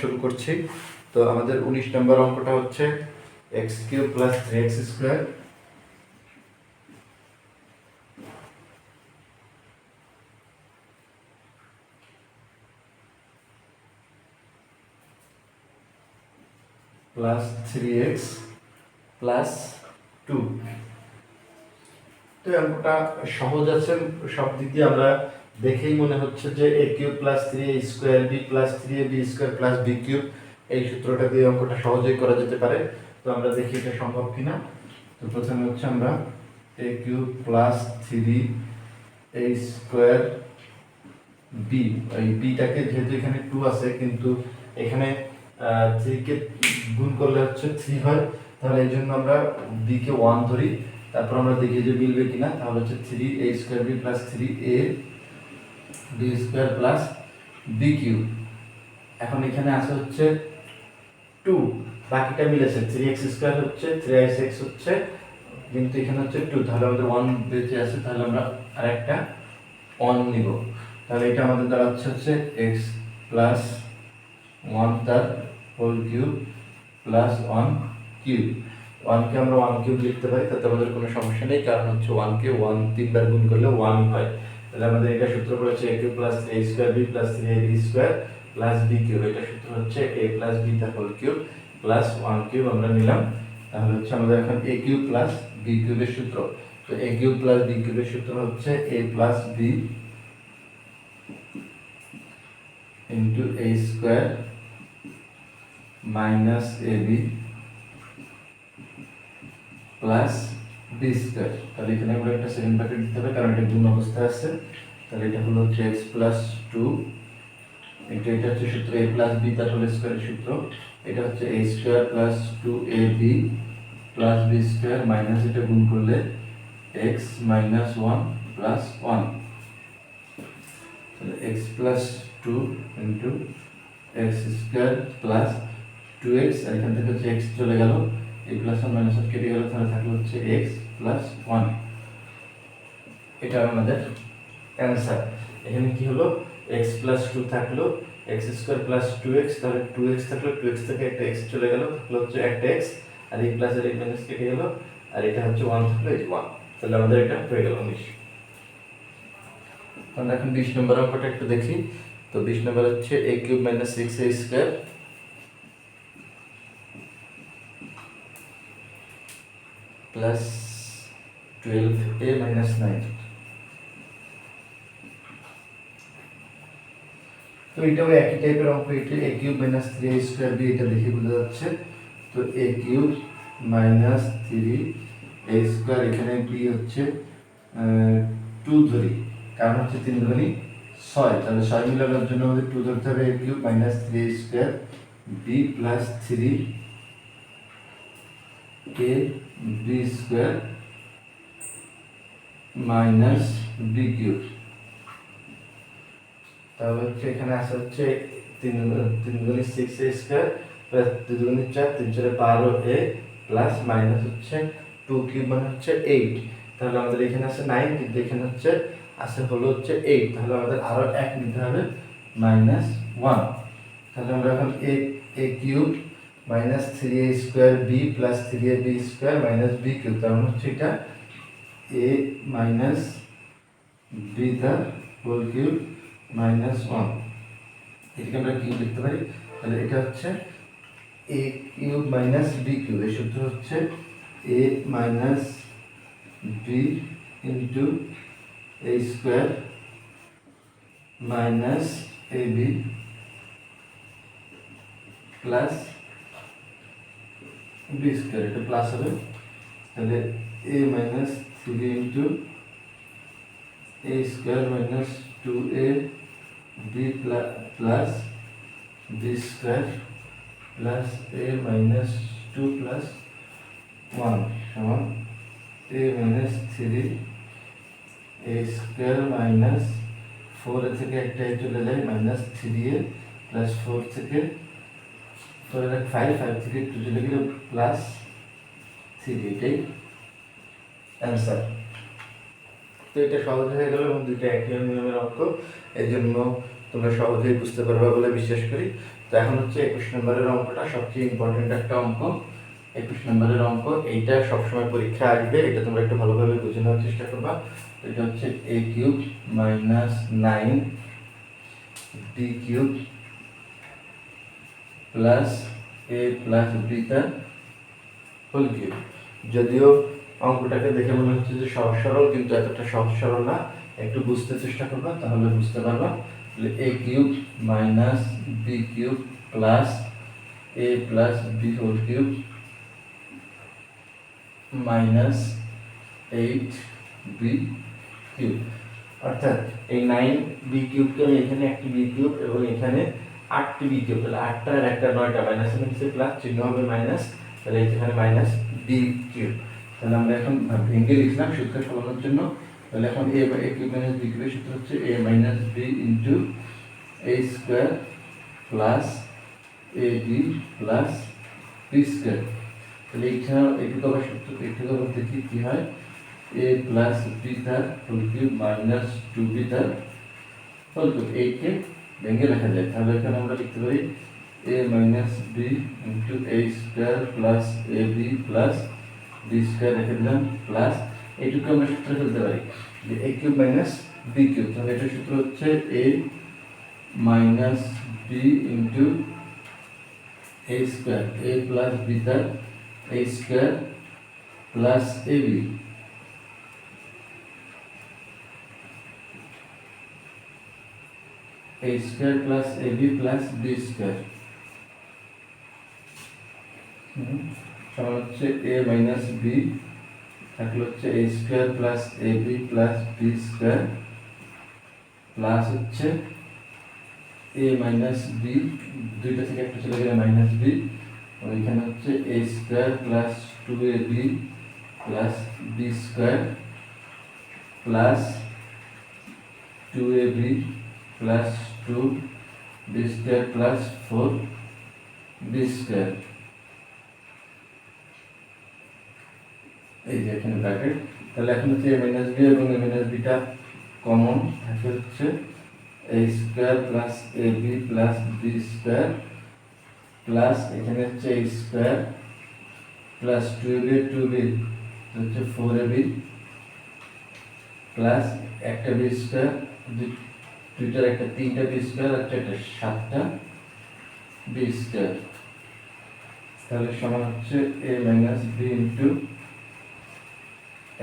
শুরু করছি। তো আমাদের 19 নম্বর অঙ্কটা হচ্ছে x³ + 3x² + 3x + 2। তো অঙ্কটা সহজ আছে, সব দিক দিয়ে আমরা দেখেই মনে হচ্ছে যে a³ + 3a² b + 3ab² + b³ এই সূত্রটা দিয়ে অঙ্কটা সহজেই করা যেতে পারে। তো আমরা দেখি এটা সম্ভব কিনা। তো প্রথমে হচ্ছে আমরা a³ + 3a² b, এই bটাকে যেহেতু এখানে 2 আছে কিন্তু এখানে 3 কে গুণ করলে হচ্ছে 3 হয়, তাহলে এই জন্য আমরা b কে 1 ধরি। তারপর আমরা দেখি যে মিলবে কিনা, তাহলে হচ্ছে 3a² b + 3ab² + b³। এখন এখানে আছে হচ্ছে 2, বাকিটা মিলেছে 3x² হচ্ছে 3x হচ্ছে, কিন্তু এখানে হচ্ছে 2, তাহলে আমাদের 1 বেঁচে আছে, তাহলে আমরা আরেকটা 1 নিব। তাহলে এটা আমাদের দ্বারা হচ্ছে x + 1 তার হোল কিউব + 1 কিউব। 1 কে আমরা 1 কিউব লিখতে পারি, তাতে আমাদের কোনো সমস্যা নেই, কারণ হচ্ছে 1 কে 1 তিনবার গুণ করলে 1 হয়। তাহলে আমাদের এটা সূত্র পড়েছে a³ + 3a² b + 3ab² + b³। এটা সূত্র হচ্ছে a + b তার হোল কিউব + 1 কিউব আমরা নিলাম। তাহলে হচ্ছে আমাদের এখন a³ + b³ এর সূত্র। তো a³ + b³ এর সূত্র হচ্ছে a + b into a² minus ab plus b²। তাহলে এখানে আমরা একটা সেকেন্ড ব্র্যাকেট দিতে হবে, কারণ এটা গুণ অবস্থায় আছে। তাহলে এটা হলো হচ্ছে x + 2, এটা হচ্ছে সূত্র a + b তার হোল স্কয়ারের সূত্র। এটা হচ্ছে a² + 2ab plus b² minus এটা গুণ করলে x - 1 plus 1। তাহলে x + 2 into x² plus 2x, আর এখান থেকে হচ্ছে x চলে গেল, এই প্লাস 1 মাইনাস 1 কেটে গেল, তাহলে থাকলো হচ্ছে x plus 1। এটা আমাদের অ্যান্সার। এখানে কি হলো, x + 2 থাকলো, x² plus 2x, তাহলে 2x থাকলো, 2x থেকে একটা x চলে গেল, থাকলো হচ্ছে একটা x, আর এই প্লাস আর এই মাইনাস কেটে গেল, আর এটা হচ্ছে 1 থাকলো, এই 1। তাহলে আমাদের এটা হয়ে গেল 19। আমরা এখন 20 নম্বর অঙ্কটা একটু দেখি। তো 20 নম্বর হচ্ছে a³ - 6a² plus 12a - 9। তো এটাও একই টাইপের অঙ্ক, এটা a³ - 3a² b, এটা দেখে বোঝা যাচ্ছে। তো a³ - 3a², এখানে b হচ্ছে 2 ধরি, কারণ হচ্ছে 3 দুগুণী 6, তাহলে 6 মিলানোর জন্য আমাদের 2 ধরতে হবে। a³ - 3a² b plus 3ab² minus b³। তাহলে হচ্ছে এখানে আছে হচ্ছে 3 দুগুণী 6a² plus 2 দুগুণী 4, 3 4 12a plus minus হচ্ছে 2 কিউব মানে হচ্ছে 8। তাহলে আমাদের এখানে আছে 9, কিন্তু এখানে হচ্ছে আছে হলো হচ্ছে 8, তাহলে আমাদের আরো 1 নিতে হবে -1। তাহলে আমরা এখন a³ - 3a² b plus 3ab² minus b³, তার মানে হচ্ছে এটা a minus b তার হোল কিউব -1। এটাকে আমরা কি লিখতে পারি, তাহলে এটা হচ্ছে a³ - b³ এর সূত্র হচ্ছে a minus b into a² minus ab plus b², এটা প্লাস হবে। তাহলে a minus 3 into a² minus 2ab plus b² plus a minus 2 plus 1 সমান a minus 3 a² minus 4 এ থেকে একটা চলে যায় minus 3a plus 4 থেকে 5 থেকে 2 চলে গেলে প্লাস 3, এটাই অ্যান্সার। তো এটা সহজ হয়ে গেল এবং দুইটা একই নিয়মের অঙ্ক, এই জন্য তোমরা সহজেই বুঝতে পারবে বলে বিশ্বাস করি। তো এখন হচ্ছে 21 নম্বরের অঙ্কটা সবচেয়ে ইম্পর্টেন্ট একটা অঙ্ক। 21 নম্বরের অঙ্ক, এইটা সবসময় পরীক্ষা আসবে, এটা তোমরা একটু ভালোভাবে বুঝে নেওয়ার চেষ্টা করবা। এটা হচ্ছে a cube minus 9 b cube plus a plus b তার হোল কিউব। যদিও অঙ্কটাকে দেখে মনে হচ্ছে যে সহজ সরল, কিন্তু এতটা সহজ সরল না, একটু বুঝতে চেষ্টা করবা তাহলে বুঝতে পারবা। a cube minus b cube plus a plus b whole cube minus 8b cube. অর্থাৎ এই 9b কিউবকে আমি এখানে একটি b কিউব এবং এখানে 8টি b কিউব, তাহলে 8টা আর একটা 9টা মাইনাসের নিচে প্লাস চিহ্ন হবে মাইনাস, তাহলে এখানে মাইনাস b কিউব। তাহলে আমরা এখন ভেঙে লিখলাম সূত্র সরানোর জন্য। তাহলে এখন a কিউব মাইনাস b কিউবের সূত্র হচ্ছে a minus b into a square plus ab plus b square. তাহলে এইখানে এইটুকু আবার সূত্র, এইটুকু আবার দেখি কি হয়, a প্লাস b তার হোল কিউব মাইনাস 2b তার হোল কিউব। এইকে ভেঙে লেখা যায়, তাহলে এখানে আমরা লিখতে পারি a minus b into a square plus ab plus b square রেখে দিলাম প্লাস এইটুকু আমরা সূত্র ফেলতে পারি যে a cube minus b cube. তাহলে এটার সূত্র হচ্ছে a minus b into a square a plus b তার a square plus ab a square plus ab plus b square সমান হচ্ছে a মাইনাস b থাকলে হচ্ছে a square plus ab plus b square plus হচ্ছে a minus b, দুইটা থেকে একটা চলে গেলে মাইনাস b, ওইখানে হচ্ছে a square plus 2ab plus b square plus 2ab plus 2b square plus 4b square. এই যে এখানে ব্র্যাকেট। তাহলে এখন হচ্ছে a মাইনাস b এবং a মাইনাস bটা কমন থাকে হচ্ছে a square plus ab plus b square plus এখানে হচ্ছে a square plus 2ab 2b হচ্ছে 4ab প্লাস একটা b স্কয়ার, দুইটার একটা 3টা b স্কয়ার আর একটা 7টা b স্কয়ার। তাহলে সমান হচ্ছে a মাইনাস b ইন্টু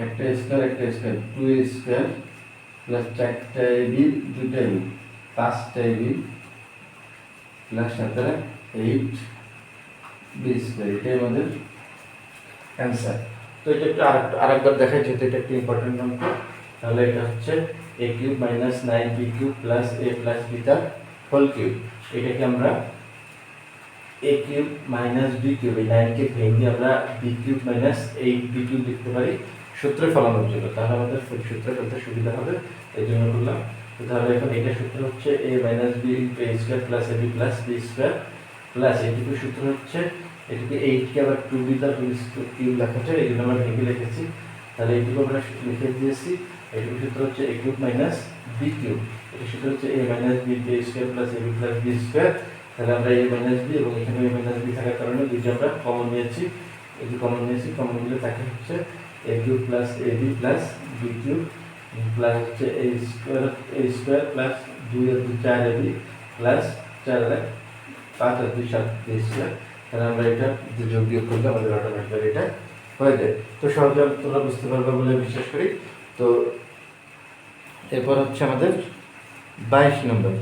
একটা স্কয়ার একটা স্কয়ার 2a স্কয়ার প্লাস 4টা ab 2টা ab 5টা ab প্লাস 7টা 8b স্কয়ার। এটাই আমাদের অ্যান্সার। তো এটা একটু আরেকবার দেখাই, যেহেতু এটা একটু ইম্পর্টেন্ট অঙ্ক। তাহলে এটা হচ্ছে a cube minus 9b cube plus a plus b তার হোল কিউব। এটাকে আমরা a cube minus b cube, এই 9 কে ভেঙে আমরা b cube minus 8b cube লিখতে পারি সূত্রে ফলানোর জন্য। তাহলে আমাদের সূত্রে ফেলতে সুবিধা হবে, এই জন্য করলাম। তাহলে এখন এটা সূত্র হচ্ছে a minus b into a square plus ab plus b square plus এইটুকু সূত্র হচ্ছে এটাকে 8 কে আবার 2b তার হোল কিউব লেখা যায়, এই জন্য আমরা ভেঙে লিখেছি। তাহলে এইটুকু আমরা লিখে দিয়েছি। এইটুকু সূত্র হচ্ছে a cube minus b cube, এটা সূত্র হচ্ছে a minus b into a square plus ab plus b square. তাহলে আমরা a মাইনাস b এবং এখানে a মাইনাস b থাকার কারণে দুইটা আমরা কমন নিয়েছি, এই যে কমন নিয়েছি, কমন নিলে তাকে হচ্ছে a cube plus ab plus b cube plus হচ্ছে a স্কয়ার প্লাস 2 আর 2 4ab প্লাস 4 আর 5 আর 2 7b স্কয়ার। তাহলে আমরা এটা যোগ বিয়োগ করলে আমাদের অটোমেটিক্যালি এটা হয়ে যায়। তো সহজে তোমরা বুঝতে পারবে বলে বিশ্বাস করি। তো এরপর হচ্ছে আমাদের 22 নম্বর।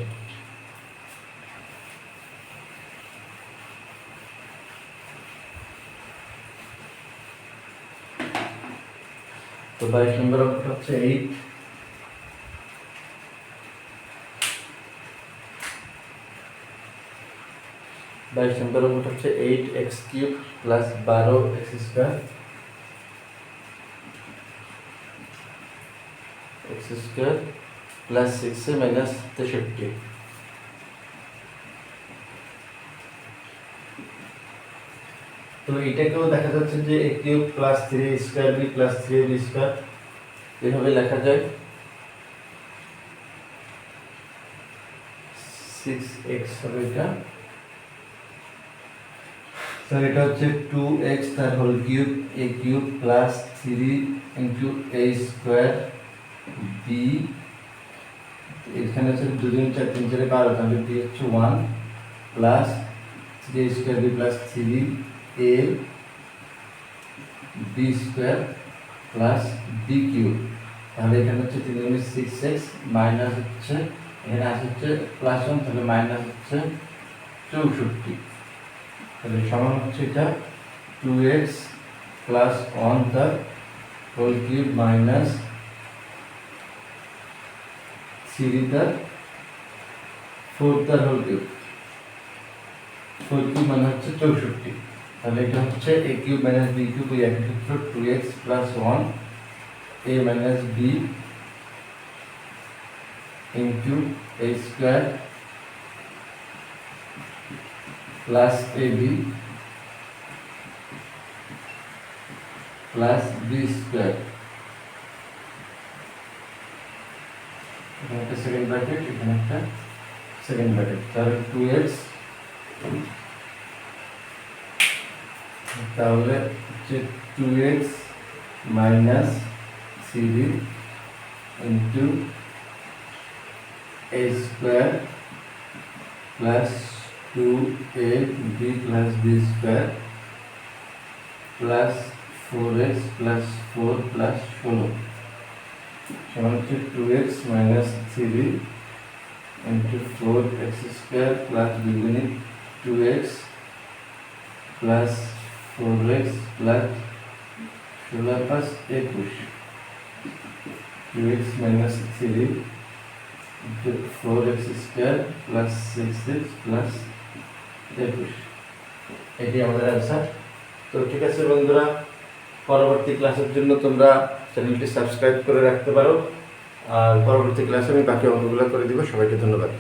তো 22 নম্বর অঙ্কটা হচ্ছে 8 22 নম্বর অঙ্কটা হচ্ছে 8x cube plus 12x square x square plus 6 minus 63। তো এটাকেও দেখা যাচ্ছে যে a cube plus 3a square b plus 3ab square এভাবে লেখা যায়। 6x হবে এটা স্যার এটা হচ্ছে 2x তার whole cube a cube plus 3 into a square b, এখানে হচ্ছে 2 2 4 3 4 12, তাহলে b হচ্ছে 1 plus 3a square b plus 3a b square plus b cube, তাহলে এখানে হচ্ছে 3 গুণে 6x মাইনাস হচ্ছে এখানে আসে হচ্ছে প্লাস 1, তাহলে মাইনাস হচ্ছে 64, তাহলে সমান হচ্ছে এটা 2x প্লাস 1 তার হোল কিউব মাইনাস 3 তার 4 তার হোল কিউব, 4 কিউব মানে হচ্ছে 64, তাহলে এটা হচ্ছে a cube minus b cube, ওই একই সূত্র 2x plus 1 a minus b into a square plus ab plus b square, এখানে একটা সেকেন্ড ব্র্যাকেট, এখানে একটা সেকেন্ড ব্র্যাকেট, তাহলে 2x, তাহলে হচ্ছে 2x minus 3 into a square plus 2ab plus b square plus 4x plus 4 plus 16 সমান হচ্ছে 2x minus 3 into 4x square plus 2 গুণিত 2x plus 4x plus 16 plus 21, 2x minus 3 into 4x square plus 6x plus 21, এটি আমাদের answer. তো ঠিক আছে বন্ধুরা, পরবর্তী ক্লাসের জন্য তোমরা চ্যানেলটি সাবস্ক্রাইব করে রাখতে পারো, আর পরবর্তী ক্লাসে আমি বাকি অঙ্কগুলো করে দিব। সবাইকে ধন্যবাদ।